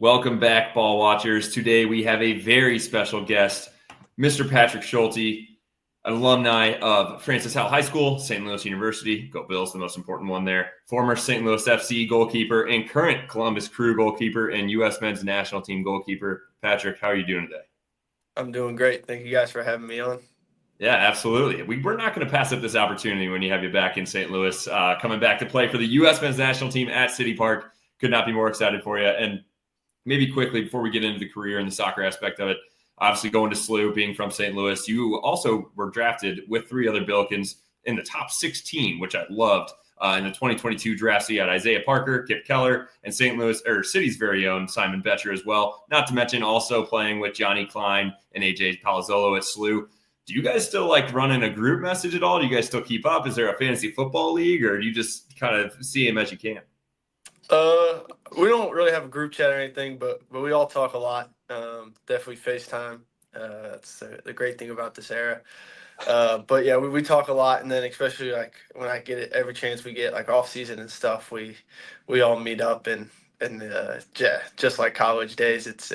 Welcome back, ball watchers. Today we have a very special guest, Mr. Patrick Schulte, an alumni of Francis Howell High School, St. Louis University. Go Bills, the most important one there. Former St. Louis FC goalkeeper and current Columbus Crew goalkeeper and U.S. men's national team goalkeeper. Patrick, how are you doing today? I'm doing great. Thank you guys for having me on. Yeah, absolutely. We're not going to pass up this opportunity when you have you back in St. Louis, coming back to play for the U.S. men's national team at City Park. Could not be more excited for you. And maybe quickly, before we get into the career and the soccer aspect of it, obviously going to SLU, being from St. Louis, you also were drafted with three other Billikens in the top 16, which I loved. In the 2022 draft, so you had Isaiah Parker, Kip Keller, and St. Louis, or City's very own Simon Betcher as well. Not to mention also playing with Johnny Klein and AJ Palazzolo at SLU. Do you guys still like running a group message at all? Do you guys still keep up? Is there a fantasy football league, or do you just kind of see him as you can? We don't really have a group chat or anything, but we all talk a lot. Definitely FaceTime. That's the great thing about this era. But yeah, we talk a lot, and then especially like when I get it, every chance we get, like off season and stuff, we all meet up and yeah, just like college days, it's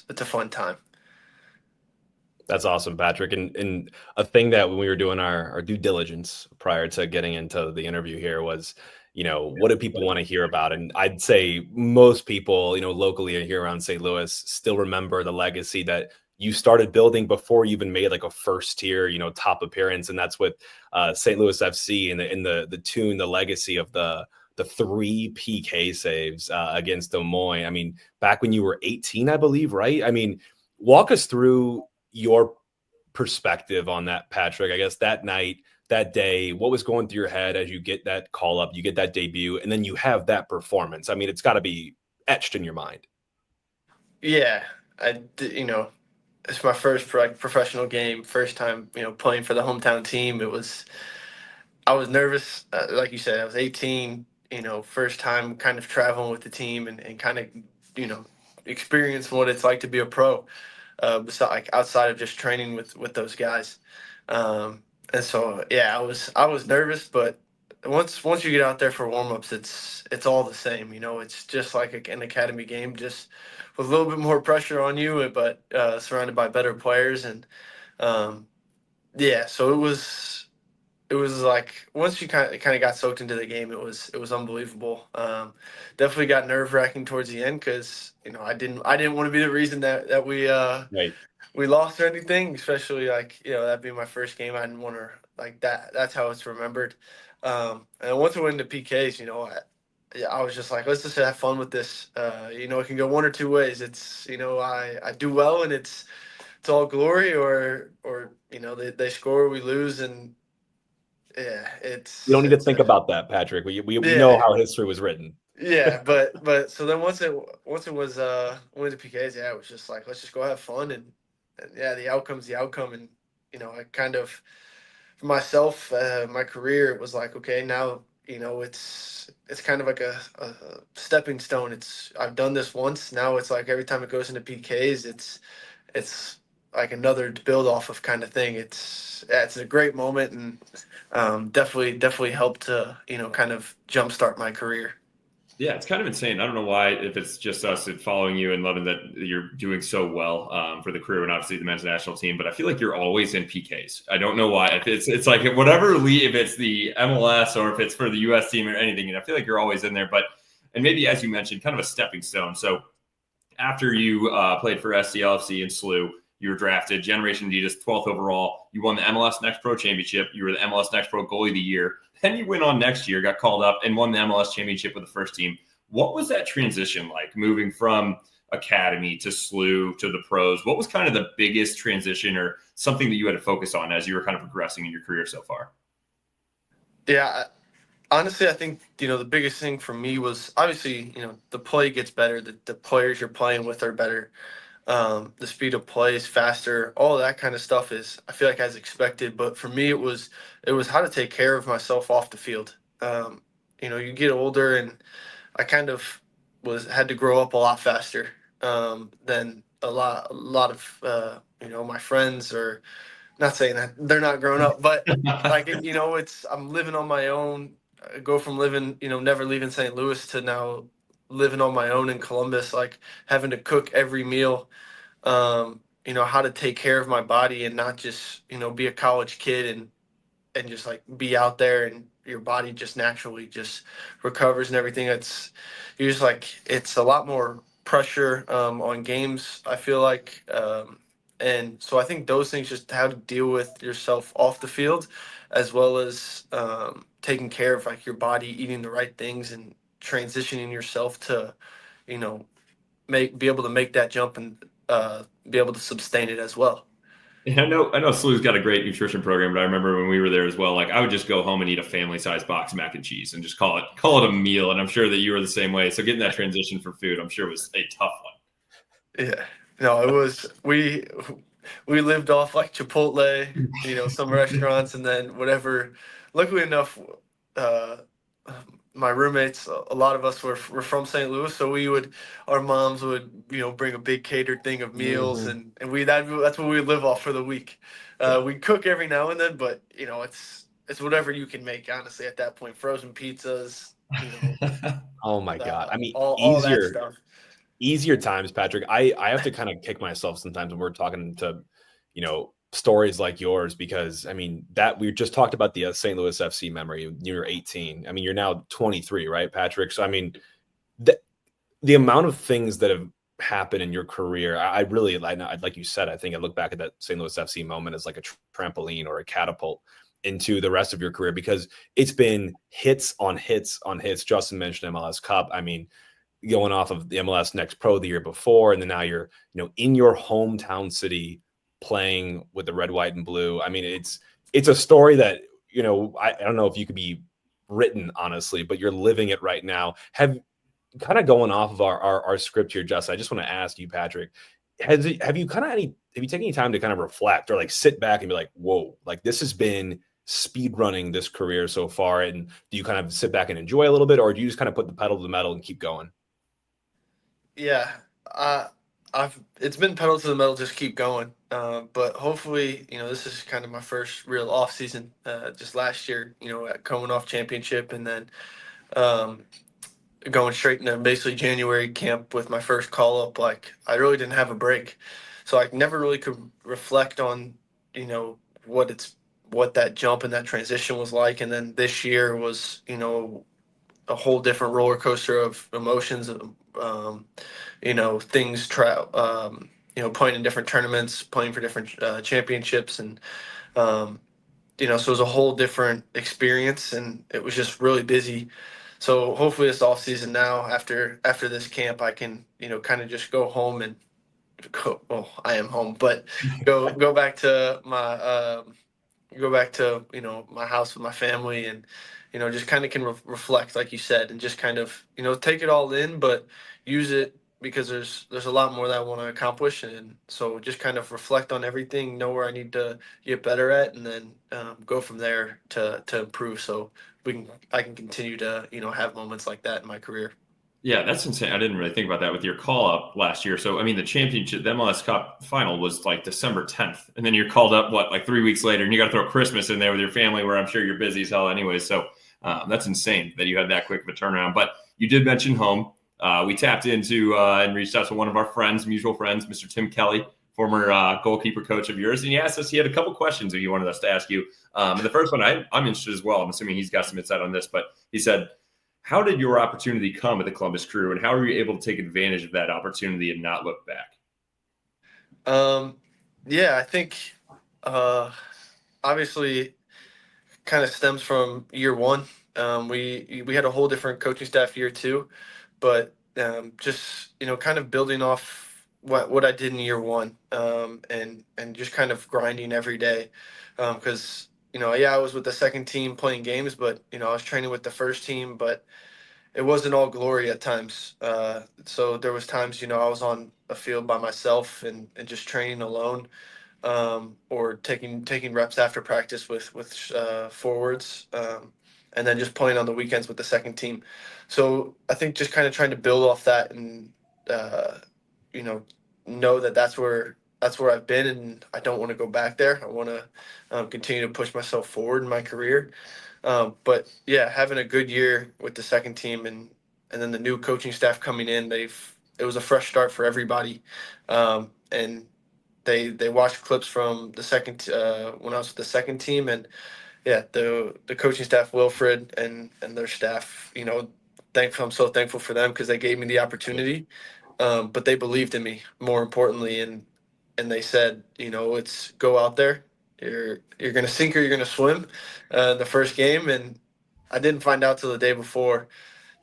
a fun time. That's awesome, Patrick. And a thing that when we were doing our due diligence prior to getting into the interview here was, what do people want to hear about? And I'd say most people, locally here around St. Louis still remember the legacy that you started building before you even made like a first tier, top appearance. And that's with St. Louis FC and the legacy of the 3 PK saves against Des Moines. I mean, back when you were 18, I believe, right? I mean, walk us through your perspective on that, Patrick. I guess that night, that day, what was going through your head as you get that call up, you get that debut, and then you have that performance? I mean, it's got to be etched in your mind. Yeah, it's my first professional game, first time, playing for the hometown team. I was nervous. Like you said, I was 18, first time kind of traveling with the team and kind of, experiencing what it's like to be a pro. Outside of just training with those guys, and so yeah, I was nervous, but once you get out there for warm-ups, it's all the same. It's just like an academy game, just with a little bit more pressure on you, but surrounded by better players, and yeah, so it was like once you kind of got soaked into the game, it was unbelievable. Definitely got nerve-wracking towards the end because I didn't want to be the reason that we Right. we lost or anything, especially like that being my first game. I didn't want to like that. That's how it's remembered. And once I went into PKs, I was just like, let's just have fun with this. It can go one or two ways. It's I do well and it's all glory, or they score, we lose, and yeah, You don't need to think about that, Patrick. We know how history was written. Yeah, but so then once it was went to PKs, yeah, it was just like, let's just go have fun, and yeah, the outcome's the outcome. And I kind of, for myself, my career, it was like, okay, now it's kind of like a stepping stone. I've done this once. Now it's like every time it goes into PKs, it's like another to build off of kind of thing. It's a great moment, and definitely helped to kind of jumpstart my career. Yeah, it's kind of insane. I don't know why, if it's just us following you and loving that you're doing so well for the crew and obviously the men's national team, but I feel like you're always in PKs. I don't know why. It's like whatever league, if it's the MLS or if it's for the US team or anything, and I feel like you're always in there. And maybe, as you mentioned, kind of a stepping stone. So after you played for STL FC and SLU, you were drafted Generation Adidas 12th overall. You won the MLS Next Pro championship. You were the MLS Next Pro goalie of the year. Then you went on next year, got called up, and won the MLS championship with the first team. What was that transition like, moving from academy to SLU to the pros? What was kind of the biggest transition or something that you had to focus on as you were kind of progressing in your career so far? Yeah, honestly, I think, the biggest thing for me was obviously, the play gets better. The players you're playing with are better. The speed of play is faster. All that kind of stuff is, I feel like, as expected. But for me, it was how to take care of myself off the field. You get older, and I kind of had to grow up a lot faster than a lot of my friends. Or not saying that they're not grown up, but like I'm living on my own. I go from living, never leaving St. Louis to now living on my own in Columbus, like having to cook every meal, how to take care of my body and not just, be a college kid and just like be out there and your body just naturally just recovers and everything. You're just like, it's a lot more pressure on games, I feel like. And so I think those things, just how to deal with yourself off the field, as well as taking care of like your body, eating the right things and transitioning yourself to, you know, be able to make that jump and be able to sustain it as well. Yeah, I know SLU's got a great nutrition program, but I remember when we were there as well, like I would just go home and eat a family-sized box of mac and cheese and just call it a meal. And I'm sure that you were the same way. So getting that transition for food, I'm sure was a tough one. Yeah. No, it was we lived off like Chipotle, some restaurants, and then whatever. Luckily enough, uh, my roommates, a lot of us were from St. Louis, so our moms would, bring a big catered thing of meals, and that's what we would live off for the week. We cook every now and then, but it's whatever you can make. Honestly, at that point, frozen pizzas, Oh my God. I mean, all that stuff. Easier times, Patrick. I have to kind of kick myself sometimes when we're talking to, stories like yours, because I mean, that we just talked about the St. Louis FC memory. You were 18. I mean, you're now 23, right, Patrick? So I mean, the amount of things that have happened in your career, I really, like you said, I think I look back at that St. Louis FC moment as like a trampoline or a catapult into the rest of your career, because it's been hits on hits on hits. Justin mentioned MLS Cup. I mean, going off of the MLS Next Pro the year before, and then now you're, in your hometown city playing with the red, white, and blue. I mean, it's a story that, I don't know if you could be written, honestly, but you're living it right now. Have going off of our script here, Justin, I just want to ask you, Patrick, have you taken any time to kind of reflect or like sit back and be like, whoa, like this has been speed running this career so far? And do you kind of sit back and enjoy a little bit, or do you just kind of put the pedal to the metal and keep going? Yeah, it's been pedal to the metal, just keep going. But hopefully, this is kind of my first real off season. Just last year, coming off championship, and then going straight into basically January camp with my first call up. Like I really didn't have a break, so I never really could reflect on, what that jump and that transition was like. And then this year was, a whole different roller coaster of emotions. Things playing in different tournaments, playing for different championships, and so it was a whole different experience, and it was just really busy. So hopefully this off season now, after this camp, I can kind of just go home and well, I am home, but go back to my house with my family, and just kind of can reflect, like you said, and just kind of take it all in, but use it, because there's a lot more that I want to accomplish. And so just kind of reflect on everything, know where I need to get better at, and then go from there to improve, so I can continue to have moments like that in my career. Yeah, that's insane. I didn't really think about that with your call up last year. So, I mean, the championship, the MLS Cup final was like December 10th. And then you're called up, like 3 weeks later, and you got to throw Christmas in there with your family, where I'm sure you're busy as hell anyway. So, that's insane that you had that quick of a turnaround. But you did mention home. We tapped into and reached out to one of our friends, mutual friends, Mr. Tim Kelly, former goalkeeper coach of yours. And he asked us, he had a couple questions that he wanted us to ask you. And the first one, I'm interested as well. I'm assuming he's got some insight on this, but he said, how did your opportunity come at the Columbus Crew, and how were you able to take advantage of that opportunity and not look back? Yeah, I think obviously kind of stems from year one. We had a whole different coaching staff year two, but just kind of building off what I did in year one, and just kind of grinding every day, because I was with the second team playing games, but I was training with the first team, but it wasn't all glory at times. So there was times I was on a field by myself and just training alone, or taking reps after practice with forwards, and then just playing on the weekends with the second team. So I think just kind of trying to build off that, and you know know that that's where I've been, and I don't want to go back there. I want to continue to push myself forward in my career. But yeah, having a good year with the second team, and and then the new coaching staff coming in, it was a fresh start for everybody, and they watched clips from the second when I was with the second team, and yeah, the coaching staff, Wilfred and their staff, I'm so thankful for them because they gave me the opportunity, but they believed in me more importantly, and they said, it's go out there, you're gonna sink or you're gonna swim, the first game, and I didn't find out till the day before.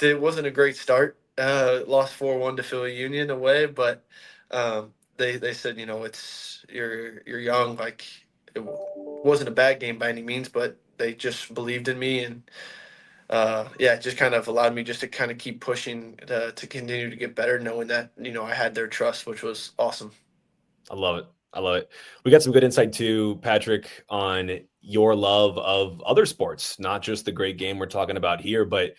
It wasn't a great start. Lost 4-1 to Philly Union away, but they said, it's you're young, like it wasn't a bad game by any means, but they just believed in me, and it just kind of allowed me just to kind of keep pushing to continue to get better, knowing that I had their trust, which was awesome. I love it. I love it. We got some good insight too, Patrick, on your love of other sports, not just the great game we're talking about here, but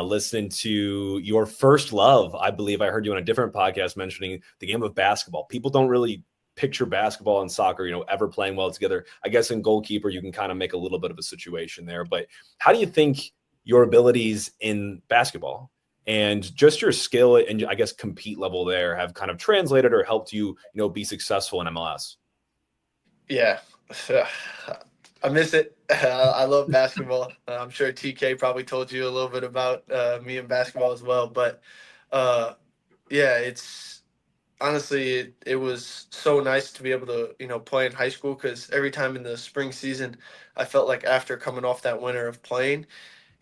listening to your first love. I believe I heard you on a different podcast mentioning the game of basketball. People don't really picture basketball and soccer, ever playing well together. I guess in goalkeeper, you can kind of make a little bit of a situation there. But how do you think your abilities in basketball and just your skill and I guess compete level there have kind of translated or helped you, be successful in MLS? Yeah, I miss it. I love basketball. I'm sure TK probably told you a little bit about me and basketball as well. But it's honestly it was so nice to be able to play in high school, because every time in the spring season, I felt like after coming off that winter of playing,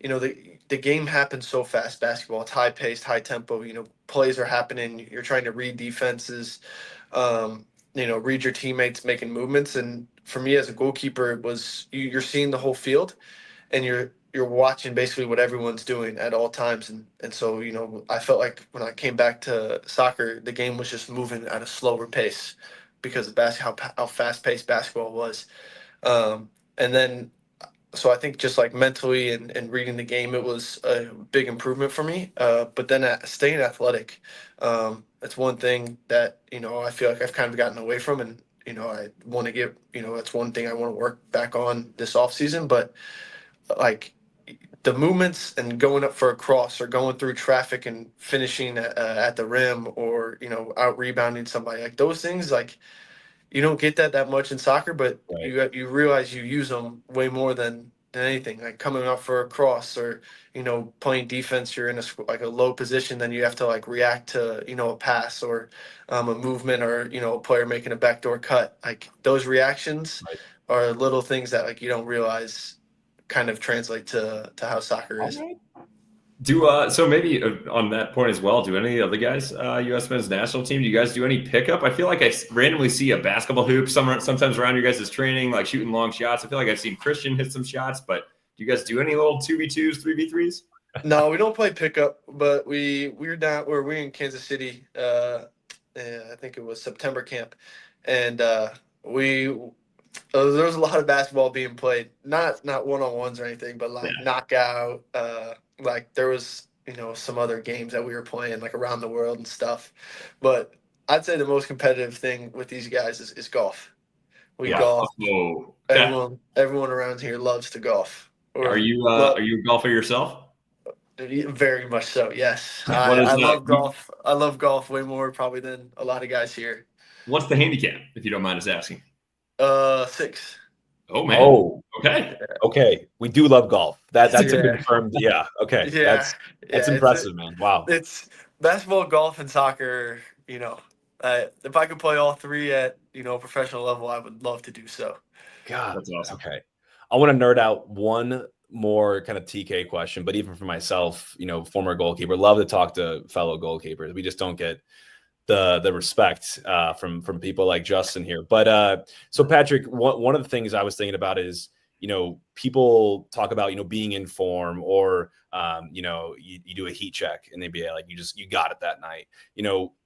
the game happens so fast. Basketball, it's high paced, high tempo. Plays are happening. You're trying to read defenses, read your teammates making movements. And for me as a goalkeeper, it was you're seeing the whole field, and you're watching basically what everyone's doing at all times. And so I felt like when I came back to soccer, the game was just moving at a slower pace because of how fast paced basketball was. And then so I think just like mentally and reading the game, it was a big improvement for me. But then staying athletic, that's one thing that, I feel like I've kind of gotten away from. And, I want to get, that's one thing I want to work back on this off season. But like the movements and going up for a cross or going through traffic and finishing at the rim, or, out rebounding somebody, like those things, like, you don't get that much in soccer, but Right. you realize you use them way more than anything. Like coming up for a cross, or playing defense, you're in a low position, then you have to like react to a pass, or a movement, or a player making a backdoor cut. Like those reactions Right. are little things that like you don't realize kind of translate to how soccer is. So maybe on that point as well, do any of the guys U.S. men's national team, do you guys do any pickup? I feel like I randomly see a basketball hoop sometimes around your guys' training, like shooting long shots. I feel like I've seen Christian hit some shots, but do you guys do any little 2v2s, 3v3s? No, we don't play pickup, but we're in Kansas City. I think it was September camp, and there was a lot of basketball being played. Not one-on-ones or anything, but like knockout. Like there was some other games that we were playing like around the world and stuff. But I'd say the most competitive thing with these guys is golf. We golf. Oh, Everyone around here loves to golf. Are you a golfer yourself? Very much so, yes. What is I love golf. I love golf way more probably than a lot of guys here. What's the handicap, if you don't mind us asking? 6. Oh man. Oh, okay. We do love golf. That's a confirmed. Yeah. Okay. Yeah. That's impressive, man. Wow. It's basketball, golf, and soccer. If I could play all three at professional level, I would love to do so. God, that's awesome. Okay. I want to nerd out one more kind of TK question, but even for myself, former goalkeeper, love to talk to fellow goalkeepers. We just don't get the respect from people like Justin here. But so Patrick, one of the things I was thinking about is, people talk about, being in form, or, you do a heat check and they'd be like, you got it that night.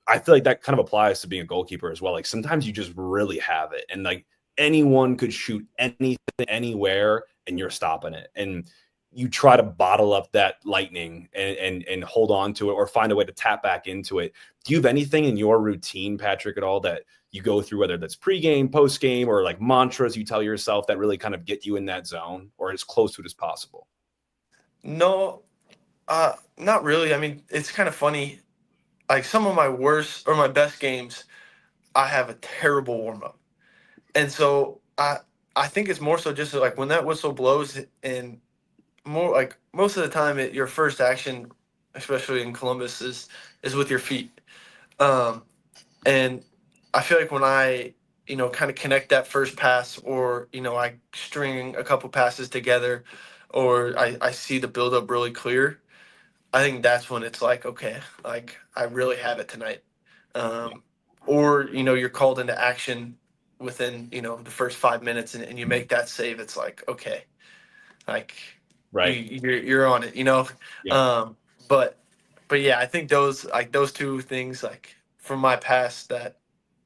I feel like that kind of applies to being a goalkeeper as well. Like sometimes you just really have it, and like anyone could shoot anything, anywhere, and you're stopping it. And you try to bottle up that lightning and hold on to it, or find a way to tap back into it. Do you have anything in your routine, Patrick, at all that you go through, whether that's pregame, postgame, or like mantras you tell yourself that really kind of get you in that zone, or as close to it as possible? No, Not really. I mean, it's kind of funny. Like some of my worst or my best games, I have a terrible warm up, and so I think it's more so just like when that whistle blows, and more like most of the time, your first action, especially in Columbus, is with your feet. Um, and I feel like when I kind of connect that first pass, or I string a couple passes together, or I see the buildup really clear. I think that's when it's like, okay, like I really have it tonight. Um, or you're called into action within the first 5 minutes, and you make that save. It's like, okay, like Right. you're on it. Yeah. Um, but yeah, I think those two things, like from my past, that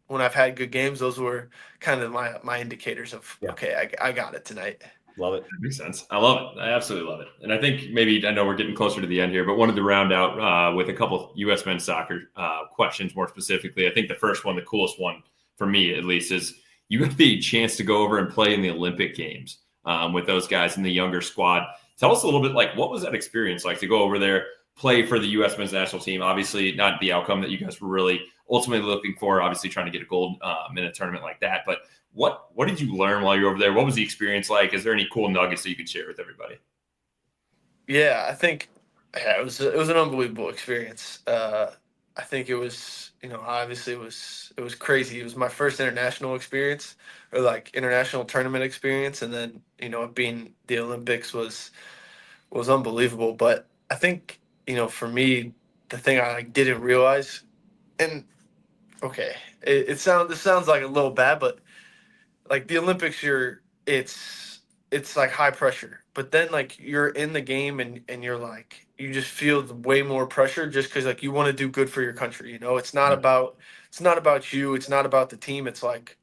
when I've had good games, those were kind of my indicators of, Yeah. okay, I got it tonight. Love it. That makes sense. I love it. I absolutely love it. And I think maybe, I know we're getting closer to the end here, but wanted to round out with a couple U.S. men's soccer questions more specifically. I think the first one, the coolest one for me at least, is you got the chance to go over and play in the Olympic Games with those guys in the younger squad. Tell us a little bit, like, what was that experience like to go over there, play for the U.S. men's national team? Obviously, not the outcome that you guys were really ultimately looking for, obviously trying to get a gold in a tournament like that. But what did you learn while you were over there? What was the experience like? Is there any cool nuggets that you could share with everybody? Yeah, I think it was an unbelievable experience. I think it was obviously it was crazy. It was my first international experience, or like international tournament experience, and then it being the Olympics was unbelievable. But I think for me, the thing I like didn't realize, and okay, this sounds like a little bad, but like the Olympics, it's like high pressure, but then like you're in the game, and you're like you just feel way more pressure just because like you want to do good for your country. It's not about you. It's not about the team. It's like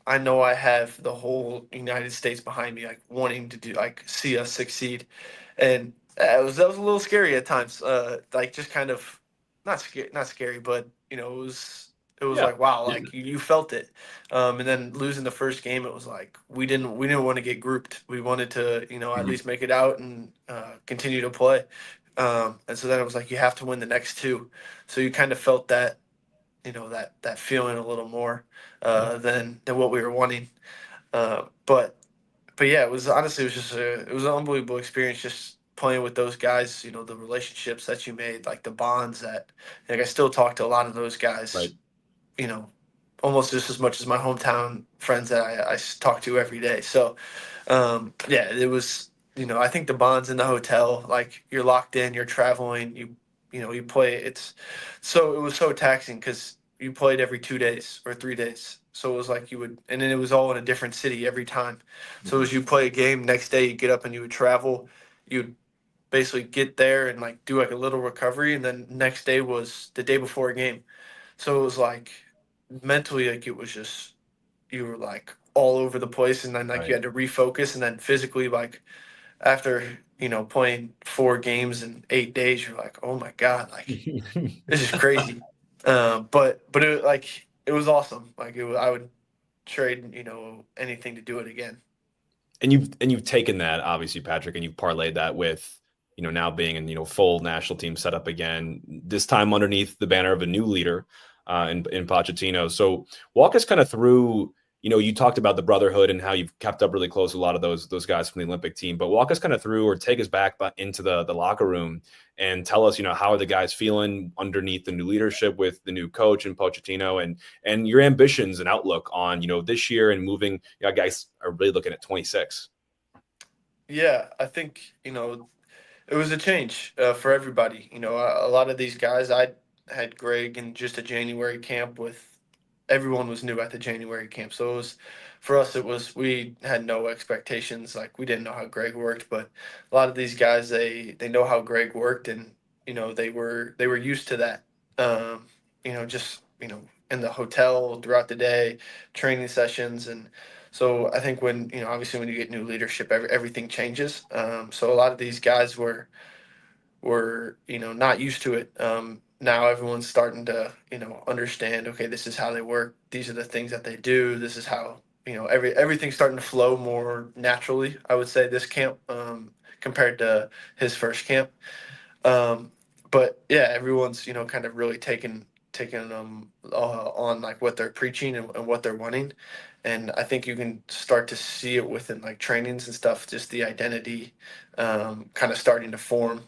I know I have the whole United States behind me, like wanting to do like see us succeed, and that was a little scary at times. Like just kind of not scary, but it was Yeah. like wow, like you felt it. And then losing the first game, it was like we didn't want to get grouped. We wanted to at Mhm. least make it out and continue to play. And so then it was like you have to win the next two. So you kind of felt that feeling a little more than what we were wanting. But yeah, it was honestly it was an unbelievable experience just playing with those guys. The relationships that you made, like the bonds that like I still talk to a lot of those guys. Right. You know, almost just as much as my hometown friends that I talk to every day. So yeah, it was. I think the bonds in the hotel, like you're locked in, you're traveling, you play. It was so taxing because you played every 2 days or 3 days. So it was like you would, and then it was all in a different city every time. So as you play a game, next day you get up and you would travel. You'd basically get there and like do like a little recovery, and then next day was the day before a game. So it was like mentally, like it was just you were like all over the place, and then like you Right. had to refocus, and then physically, like after playing 4 games in 8 days, you're like, oh my god, like this is crazy. But it was awesome. Like I would trade anything to do it again. And you've taken that, obviously, Patrick, and you've parlayed that with now being in full national team setup again, this time underneath the banner of a new leader in Pochettino. So walk us kind of through. You talked about the brotherhood and how you've kept up really close with a lot of those guys from the Olympic team, but walk us kind of through, or take us back into the locker room and tell us how are the guys feeling underneath the new leadership with the new coach and Pochettino, and your ambitions and outlook on this year and moving. Guys are really looking at 26. Yeah, I think it was a change for everybody. A lot of these guys, I had Greg in just a January camp with. Everyone was new at the January camp, so it was for us. It was we had no expectations. Like we didn't know how Greg worked, but a lot of these guys they know how Greg worked, and they were used to that. Just in the hotel throughout the day, training sessions, and so I think when obviously when you get new leadership, everything changes. So a lot of these guys were not used to it. Now everyone's starting to understand. Okay, this is how they work. These are the things that they do. This is how everything's starting to flow more naturally. I would say this camp compared to his first camp. But yeah, everyone's, kind of really taking on like what they're preaching and what they're wanting. And I think you can start to see it within like trainings and stuff, just the identity kind of starting to form.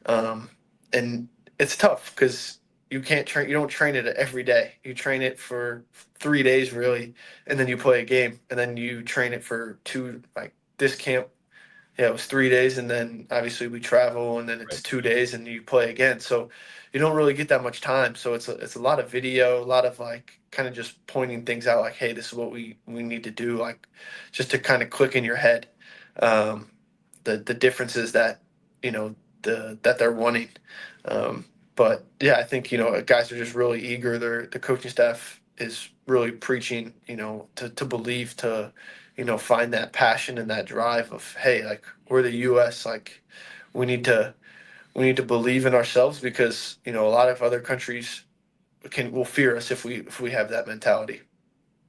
And it's tough because you don't train it every day. You train it for 3 days really, and then you play a game, and then you train it for like this camp. Yeah, it was 3 days, and then obviously we travel, and then it's Right. 2 days, and you play again. So you don't really get that much time. So it's a lot of video, a lot of like kind of just pointing things out, like, hey, this is what we need to do, like just to kind of click in your head, um, the differences that that they're wanting. Um, but yeah, I think guys are just really eager. The coaching staff is really preaching, to believe, to find that passion and that drive of, hey, like we're the U.S. Like we need to believe in ourselves, because a lot of other countries will fear us if we have that mentality.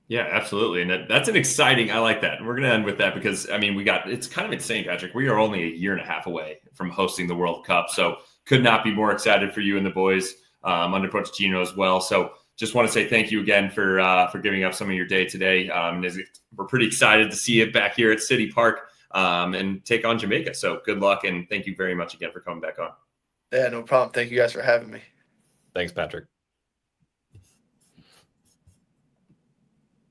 Yeah, absolutely. And that's an exciting, I like that. And we're going to end with that because, I mean, it's kind of insane, Patrick. We are only a year and a half away from hosting the World Cup. So could not be more excited for you and the boys under Coach Gino as well. So just want to say thank you again for giving up some of your day today. We're pretty excited to see you back here at City Park and take on Jamaica. So good luck. And thank you very much again for coming back on. Yeah, no problem. Thank you guys for having me. Thanks, Patrick.